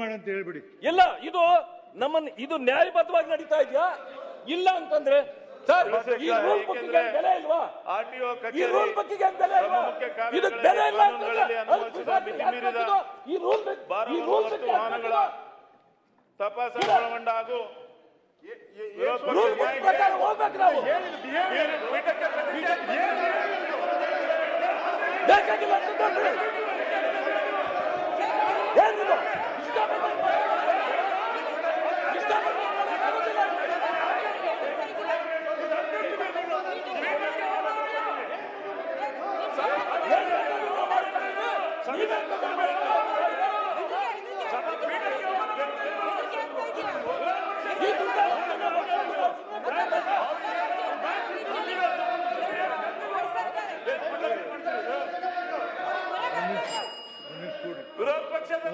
ಮಾಡಿ ಅಂತ ಹೇಳ್ಬಿಡಿ. ಇಲ್ಲ, ಇದು ನಮ್ಮನ್ನ ಇದು ನ್ಯಾಯಬದ್ಧವಾಗಿ ನಡೀತಾ ಇದೆಯಾ ಇಲ್ಲ ಅಂತಂದ್ರೆ ಸರ್, ಈ ರೂಲ್ ಬುಕ್ಕಿಗೆ ಬೆಲೆ ಇಲ್ವಾ? ಈ ರೂಲ್ ಬುಕ್ಕಿಗೆ ಬೆಲೆ ಇಲ್ವಾ? ಇದಕ್ಕೆ ಬೆಲೆ ಇಲ್ಲ ಈ ರೂಲ್ ತಪಾಸಣೆ ಒಳಗೊಂಡ ಹಾಗೂ ಪ್ರಕಾರ ಹೋಗ್ಬೇಕು ನಾವು. ಬೇಕಾಗಿಲ್ಲ ಅಂತಂದ್ರೆ ಏನಿದು ವಿರೋಧ ಪಕ್ಷದ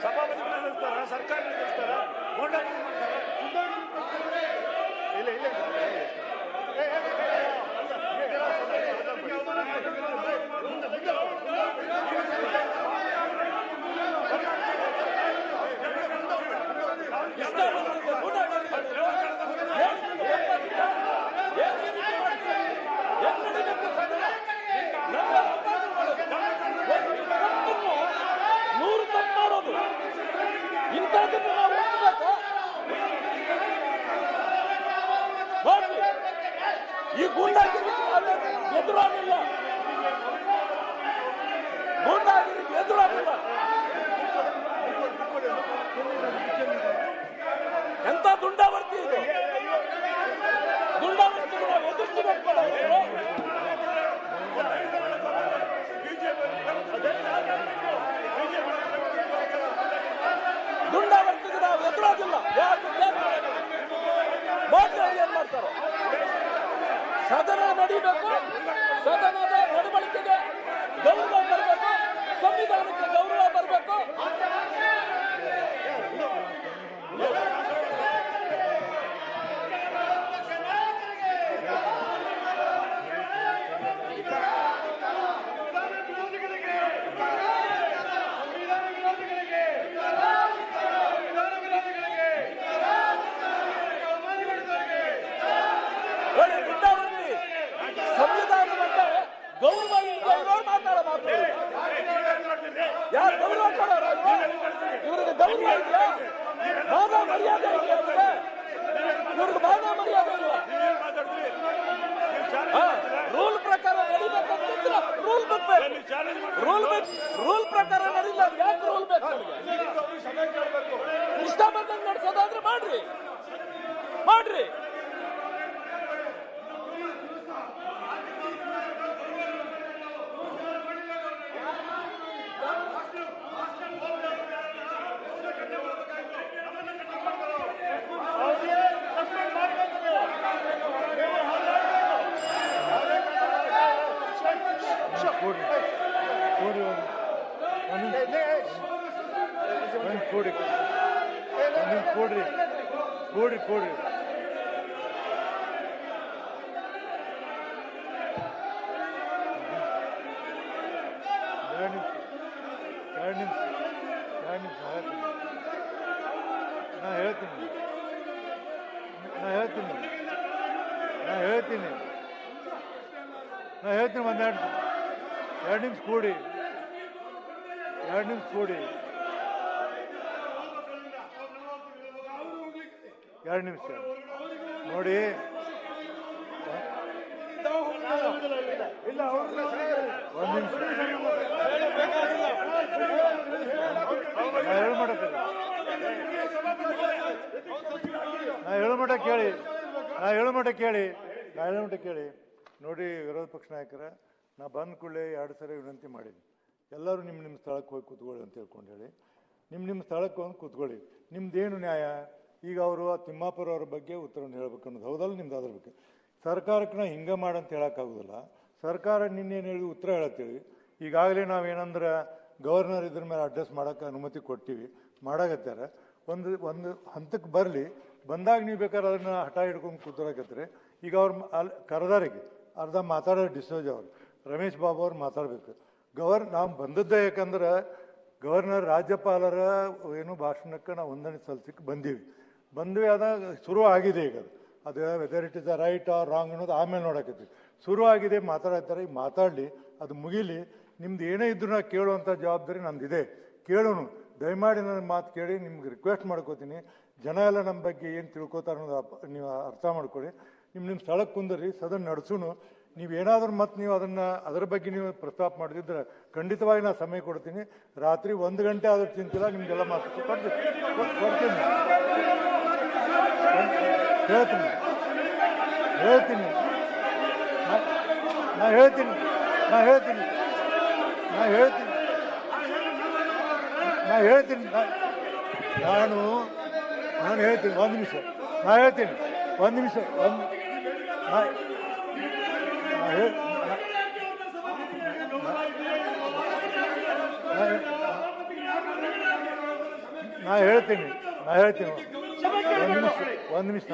ಸಭಾಪತಿ ಸರ್ಕಾರ ಇಲ್ಲ ಇಲ್ಲ ಇಂಥದ್ದನ್ನು ನಾವು ಒಪ್ಪಬೇಕು. ಈ ಗೂಂಡಾಗಿರಿ ಎದುರಾಗಿಲ್ಲ, ಗೂಂಡಾಗಿರಿ ಎದುರಾಗಿಲ್ಲ. ಎಂತ ದುಂಡಾವರ್ತಿ ಇದು? ದುಂಡಾವರ್ತಿ ನಾವು ಎದುರಿಸಬೇಕು. ದುಂಡಾವರ್ತಿಗೆ ನಾವು ಎದುರಾಗಿಲ್ಲ. ಏನ್ ಮಾಡ್ತಾರೆ? ಸದನ ನಡೀಬೇಕು, ಸದನದ ನಡವಳಿಕೆಗೆ ಗೌರವ ಬರಬೇಕು, ಸಂವಿಧಾನಕ್ಕೆ ಗೌರವ ಬರಬೇಕು. ಸಂವಿಧಾನವನ್ನ ಗೌರವ ಮಾತಾಡ ಯಾರು ಗೌರವ ಕೊಡೋರು? ಇವರಿಗೆ ಗೌರವ ಇದೆಯಾ? ಮಾನ ಮರ್ಯಾದೆ ಇದೆಯಾ? ಇವ್ರಿಗೆ ಮಾನ ಮರ್ಯಾದೆ ಇಲ್ಲ. ರೂಲ್ ಪ್ರಕಾರ ನಡಿಬೇಕಂತಿದ್ರೆ ರೂಲ್ ಬುಕ್ ಬೇಕು. ರೂಲ್ ಪ್ರಕಾರ ನಡೀಲ್ಲ, ಯಾಕೆ ರೂಲ್ ಬೇಕು? ಇಷ್ಟ ಬಂದಂಗೆ ನಡೆಸೋದಾದ್ರೆ ಮಾಡ್ರಿ. ಕೊಡ್ರಿ ಹೇಳ್ತೀನಿ ಒಂದೆರಡು ನಿಮಿಷ ಕೂಡಿ. 2 ನಿಮಿಷ ಕೂಡಿ. 2 ನಿಮಿಷ ನೋಡಿ. ಹೇಳೋ ಮಟ್ಟ ಕೇಳಿ ನೋಡಿ. ವಿರೋಧ ಪಕ್ಷ ನಾಯಕರ ನಾ ಬಂದ ಕೂಡಲೇ 2 ಸರಿ ವಿನಂತಿ ಮಾಡೀನಿ. ಎಲ್ಲರೂ ನಿಮ್ಮ ಸ್ಥಳಕ್ಕೆ ಹೋಗಿ ಕೂತ್ಕೊಳ್ಳಿ ಅಂತ ಹೇಳ್ಕೊಂಡು ಹೇಳಿ, ನಿಮ್ಮ ಸ್ಥಳಕ್ಕೆ ಹೋಗಿ ಕೂತ್ಕೊಳ್ಳಿ. ನಿಮ್ದೇನು ನ್ಯಾಯ? ಈಗ ಅವರು ತಿಮ್ಮಾಪುರ ಅವ್ರ ಬಗ್ಗೆ ಉತ್ತರವನ್ನು ಹೇಳ್ಬೇಕು ಅನ್ನೋದು ಹೌದಲ್ಲ ನಿಮ್ದು? ಅದ್ರ ಬಗ್ಗೆ ಸರ್ಕಾರಕ್ಕೆ ನಾ ಹಿಂಗೆ ಮಾಡಂತ ಹೇಳೋಕ್ಕಾಗೋದಿಲ್ಲ. ಸರ್ಕಾರ ನಿನ್ನೇನು ಹೇಳಿ ಉತ್ತರ ಹೇಳತ್ತೇಳಿ. ಈಗಾಗಲೇ ನಾವೇನಂದ್ರೆ ಗವರ್ನರ್ ಇದ್ರ ಮೇಲೆ ಅಡ್ರೆಸ್ ಮಾಡೋಕ್ಕೆ ಅನುಮತಿ ಕೊಡ್ತೀವಿ, ಮಾಡಾಕತ್ತಾರೆ. ಒಂದು ಹಂತಕ್ಕೆ ಬರಲಿ, ಬಂದಾಗ ನೀವು ಬೇಕಾದ್ರೆ ಅದನ್ನು ಹಠ ಹಿಡ್ಕೊಂಡು ಕೂತ್ಕೊಳಕತ್ರಿ. ಈಗ ಅವ್ರು ಅಲ್ಲಿ ಕರೆದಾರಿಗೆ ಅರ್ಧ ಮಾತಾಡೋ ಡಿಸೋಜ್ ಅವರು ರಮೇಶ್ ಬಾಬು ಅವ್ರು ಮಾತಾಡಬೇಕು. ನಾವು ಬಂದದ್ದೇ ಯಾಕಂದ್ರೆ ಗವರ್ನರ್ ರಾಜ್ಯಪಾಲರ ಏನು ಭಾಷಣಕ್ಕೆ ನಾವು ವಂದನೆ ಸಲ್ಲಿಸಕ್ಕೆ ಬಂದ್ವಿ ಅದಾಗ ಶುರು ಆಗಿದೆ. ಈಗ ಅದು whether it is a right or wrong ಅನ್ನೋದು ಆಮೇಲೆ ನೋಡಕತ್ತೀವಿ. ಶುರು ಆಗಿದೆ, ಮಾತಾಡ್ತಾರೆ. ಈಗ ಮಾತಾಡಲಿ, ಅದು ಮುಗಿಲಿ. ನಿಮ್ದು ಏನೇ ಇದ್ರೂ ನಾ ಕೇಳುವಂಥ ಜವಾಬ್ದಾರಿ ನಂದಿದೆ. ಕೇಳೋನು ದಯಮಾಡಿ ನನ್ನ ಮಾತು ಕೇಳಿ. ನಿಮ್ಗೆ ರಿಕ್ವೆಸ್ಟ್ ಮಾಡ್ಕೋತೀನಿ, ಜನ ಎಲ್ಲ ನಮ್ಮ ಬಗ್ಗೆ ಏನು ತಿಳ್ಕೊತಾರೆ ಅನ್ನೋದು ನೀವು ಅರ್ಥ ಮಾಡ್ಕೊಳ್ಳಿ. ನಿಮ್ಮ ಸ್ಥಳಕ್ಕೆ ಕುಂದರಿ, ಸದನ ನಡೆಸೂನು. ನೀವೇನಾದ್ರೂ ಮತ್ತೆ ನೀವು ಅದರ ಬಗ್ಗೆ ನೀವು ಪ್ರಸ್ತಾಪ ಮಾಡಿದ್ರೆ ಖಂಡಿತವಾಗಿ ನಾನು ಸಮಯ ಕೊಡ್ತೀನಿ. ರಾತ್ರಿ 1 ಗಂಟೆ ಆದರೂ ಚಿಂತಿಲ್ಲ, ನಿಮಗೆಲ್ಲ ಮಾತು ಕೊಡ್ತೀನಿ. ನಾನು ಹೇಳ್ತೀನಿ. ಒಂದು ನಿಮಿಷ ಒಂದು ನಿಮಿಷ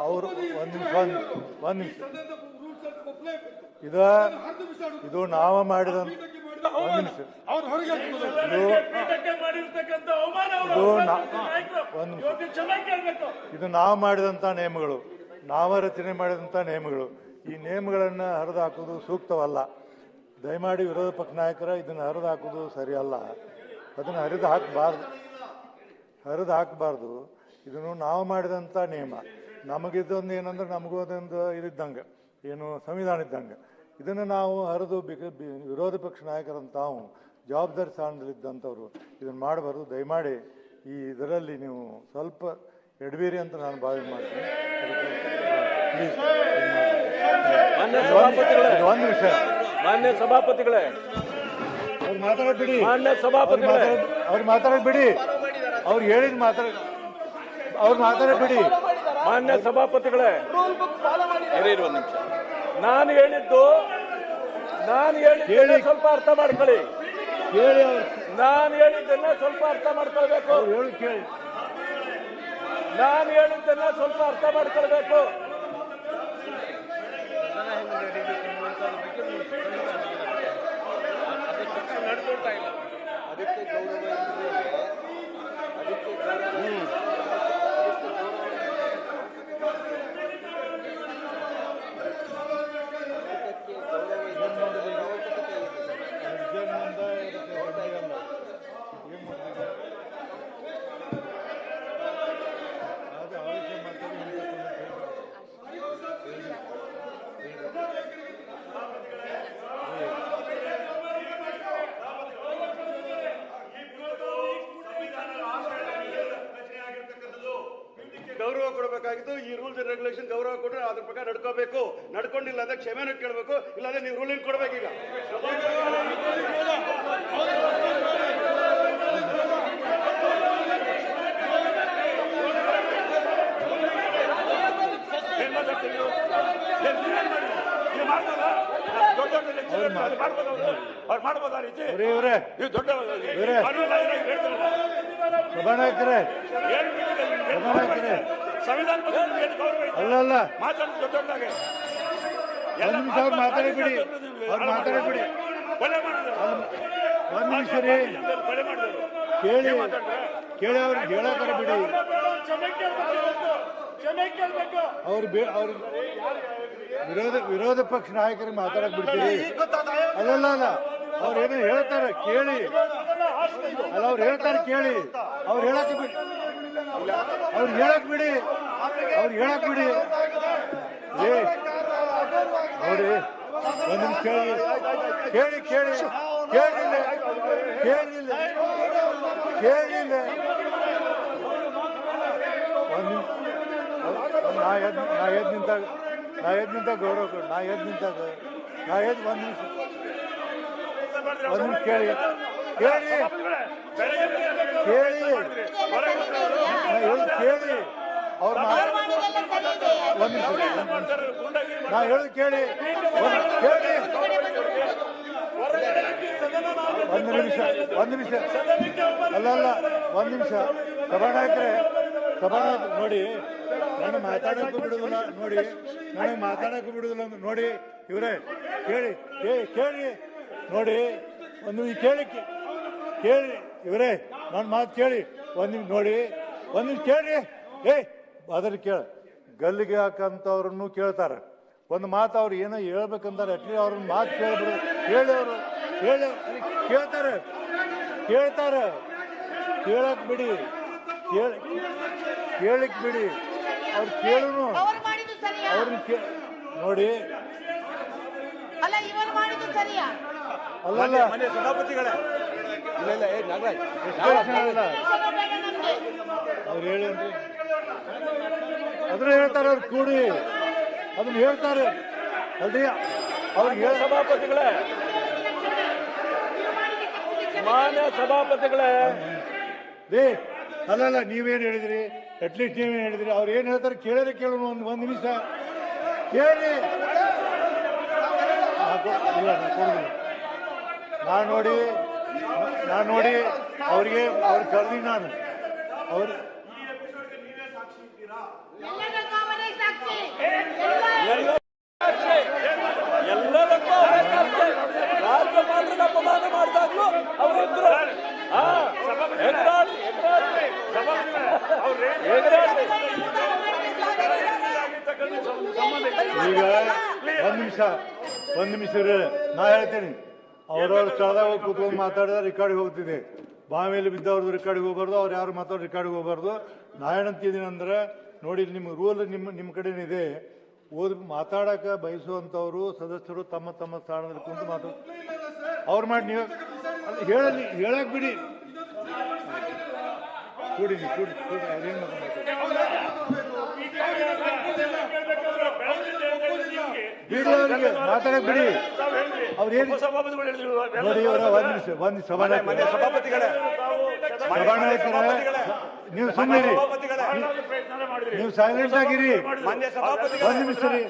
ಅವರು ಇದು ನಾವು ಮಾಡಿದಂತ ಇದು ನಾವು ಮಾಡಿದಂಥ ನೇಮಗಳು, ನಾವು ರಚನೆ ಮಾಡಿದಂಥ ನೇಮಗಳು. ಈ ನೇಮಗಳನ್ನು ಹರಿದು ಹಾಕೋದು ಸೂಕ್ತವಲ್ಲ. ದಯಮಾಡಿ ವಿರೋಧ ಪಕ್ಷ ನಾಯಕರ ಇದನ್ನು ಹರಿದು ಹಾಕೋದು ಸರಿಯಲ್ಲ. ಅದನ್ನು ಹರಿದು ಹಾಕಬಾರ್ದು. ಇದನ್ನು ನಾವು ಮಾಡಿದಂಥ ನಿಯಮ. ನಮಗಿದ್ದೊಂದು ಏನಂದ್ರೆ ನಮಗೂ ಅದೊಂದು ಇದ್ದಂಗೆ, ಏನು ಸಂವಿಧಾನ ಇದ್ದಂಗೆ. ಇದನ್ನು ನಾವು ಹರಿದು ವಿರೋಧ ಪಕ್ಷ ನಾಯಕರಂತಾವು ಜವಾಬ್ದಾರಿ ಸ್ಥಾನದಲ್ಲಿದ್ದಂಥವ್ರು ಇದನ್ನು ಮಾಡಬಾರ್ದು. ದಯಮಾಡಿ ಇದರಲ್ಲಿ ನೀವು ಸ್ವಲ್ಪ ಎಡಬೇರಿ ಅಂತ ನಾನು ಭಾವನೆ ಮಾಡ್ತೀನಿ. ಒಂದು ವಿಷಯ, ಮಾನ್ಯ ಸಭಾಪತಿಗಳೇ, ಅವ್ರು ಮಾತಾಡಬೇಡಿ. ಅವ್ರು ಮಾತಾಡಬೇಡಿ. ಅವ್ರು ಹೇಳಿದ್ ಅವ್ರು ಮಾತಾಡಬೇಡಿ. ಮಾನ್ಯ ಸಭಾಪತಿಗಳೇ, ನಾನು ಹೇಳಿದ್ದು ಸ್ವಲ್ಪ ಅರ್ಥ ಮಾಡ್ಕೊಳ್ಳಿ. ನಾನು ಹೇಳಿದ್ದನ್ನ ಸ್ವಲ್ಪ ಅರ್ಥ ಮಾಡ್ಕೊಳ್ಬೇಕು. ಗೌರವ ಕೊಡಬೇಕಾಗಿತ್ತು. ಈ ರೂಲ್ಸ್ ಅಂಡ್ ರೆಗ್ಯುಲೇಷನ್ ಗೌರವ ಕೊಟ್ಟರೆ ಅದ್ರ ಪ್ರಕಾರ ನಡ್ಕೋಬೇಕು. ನಡ್ಕೊಂಡಿಲ್ಲ ಅಂದ್ರೆ ಕ್ಷಮೆನೂ ಕೇಳಬೇಕು. ಇಲ್ಲಾಂದ್ರೆ ನೀವು ರೂಲಿಂಗ್ ಕೊಡ್ಬೇಕೀಗ. ಅಲ್ಲ ಒಂದು ನಿಮಿಷ ಅವ್ರು ಮಾತಾಡಬೇಡಿ. ಒಂದು ನಿಮಿಷ ರೀ, ಕೇಳಿ ಅವ್ರಿಗೆ ಹೇಳಕ್ಕಾರ ಬಿಡಿ. ಅವ್ರು ವಿರೋಧ ಪಕ್ಷ ನಾಯಕರಿಗೆ ಮಾತಾಡಕ್ ಬಿಡ್ತೀರಿ? ಅಲ್ಲ ಅವ್ರು ಏನೋ ಹೇಳ್ತಾರೆ ಕೇಳಿ. ಅವ್ರು ಹೇಳ್ತಾರೆ ಕೇಳಿ. ಅವ್ರು ಹೇಳಕ್ ಬಿಡಿ. ನೋಡಿ, ಒಂದು ನಿಮಿಷ ಕೇಳಿಲ್ಲ. ನಾ ಎದ್ದು ನಿಂತಾಗ ಗೌರವ ಕೊಡು. ಒಂದು ನಿಮಿಷ ಕೇಳಿ. ಅವ್ರು ಒಂದು ನಿಮಿಷ ನಾ ಹೇಳೋದು ಕೇಳಿ. ಒಂದು ನಿಮಿಷ ಅಲ್ಲ ಒಂದು ನಿಮಿಷ ಸಭಾನಾಯಕರೇ ನೋಡಿ ನಾನು ಮಾತಾಡೋಕ್ಕೂ ಬಿಡುದಿಲ್ಲ ನೋಡಿ ನನಗೆ ಮಾತಾಡೋಕ್ಕೂ ಬಿಡುದಿಲ್ಲ ನೋಡಿ ಇವರೇ ಕೇಳಿ ನೋಡಿ ಒಂದು ಕೇಳಿ ಇವರೇ ನನ್ನ ಮಾತು ಕೇಳಿ ಒಂದು ನಿಮಿಷ ನೋಡಿ ಒಂದು ನಿಮಿಷ ಕೇಳಿ ಅದ್ರ ಗಲ್ಲಿಗೆ ಹಾಕಂತವ್ರನ್ನು ಕೇಳ್ತಾರೆ ಒಂದು ಮಾತು ಅವ್ರು ಏನೋ ಹೇಳ್ಬೇಕಂತಾರೆ ಅಟ್ಲಿ ಅವ್ರನ್ನ ಮಾತು ಕೇಳ್ಬಿಡು ಹೇಳಿ ಕೇಳ್ತಾರೆ ಕೇಳಕ್ ಬಿಡಿ ಕೇಳಕ್ ಬಿಡಿ ಅವ್ರು ಕೇಳುನು ಅವ್ರನ್ನ ನೋಡಿ ಅಲ್ಲಲ್ಲ ಸಭಾಪತಿಗಳೇ ಅವ್ರು ಹೇಳಿ ಅದನ್ನ ಹೇಳ್ತಾರೆ ಅವ್ರು ಕೂಡಿ ಅದನ್ನ ಹೇಳ್ತಾರೆ ಅಲ್ರಿ ಅವ್ರಿಗೆ ಸಭಾಪತಿಗಳೇ ಮಾನ್ಯ ಸಭಾಪತಿಗಳೇ ಅಲ್ಲಲ್ಲ ನೀವೇನು ಹೇಳಿದ್ರಿ ಅಟ್ಲೀಸ್ಟ್ ನೀವೇನು ಹೇಳಿದ್ರಿ ಅವ್ರು ಏನು ಹೇಳ್ತಾರೆ ಕೇಳೋಣ ಒಂದು ನಿಮಿಷ ಕೇಳಿ ನಾನು ನೋಡಿ ಅವ್ರಿಗೆ ಅವ್ರು ಕರೆದಿ ನಾನು ಅವ್ರು ಎಲ್ಲದಕ್ಕೂ ರಾಜ್ಯಪಾಲರಿಗೆ ಅಪಮಾನ ಮಾಡಿದಾಗ್ಲೂ ಅವರಿದ್ರು ಈಗ ಒಂದ್ ನಿಮಿಷ ನಾ ಹೇಳ್ತೀನಿ ಅವ್ರವ್ರ ಸ್ಥಳದಾಗ ಕೂತ್ಕೊಂಡು ಮಾತಾಡಿದ್ರೆ ರೆಕಾರ್ಡಿಗೆ ಹೋಗ್ತಿದೆ ಬಾವಿಯಲ್ಲಿ ಬಿದ್ದವ್ರದ್ದು ರೆಕಾರ್ಡಿಗೆ ಹೋಗ್ಬಾರ್ದು ಅವ್ರು ಯಾರು ಮಾತಾಡೋ ರೆಕಾರ್ಡಿಗೆ ಹೋಗ್ಬಾರ್ದು ನಾ ಏನಂತಿದ್ದೀನಿ ಅಂದ್ರೆ ನೋಡಿ ನಿಮ್ಮ ರೂಲ್ ನಿಮ್ಮ ಕಡೆನಿದೆ ಮಾತಾಡಕ ಬಯಸುವಂಥವ್ರು ಸದಸ್ಯರು ತಮ್ಮ ಸ್ಥಾನದಲ್ಲಿ ಕುಂತು ಮಾತಾಡ ಅವ್ರು ಮಾಡಿ ನೀವು ಹೇಳಕ್ ಬಿಡಿ ಕೂಡಿ ಅದೇನು ಮಾತಾಡಕ್ ಬಿಡಿ ಅವ್ರು ಏನು ನೋಡಿ ಅವರ ಒಂದು ಸಭಾನಾಯಕರೇ ನೀವು ಸುಮ್ಮನೆ ನೀವು ಸೈಲೆಂಟ್ ಆಗಿರಿ ಒಂದು ನಿಮಿಷ ರೀ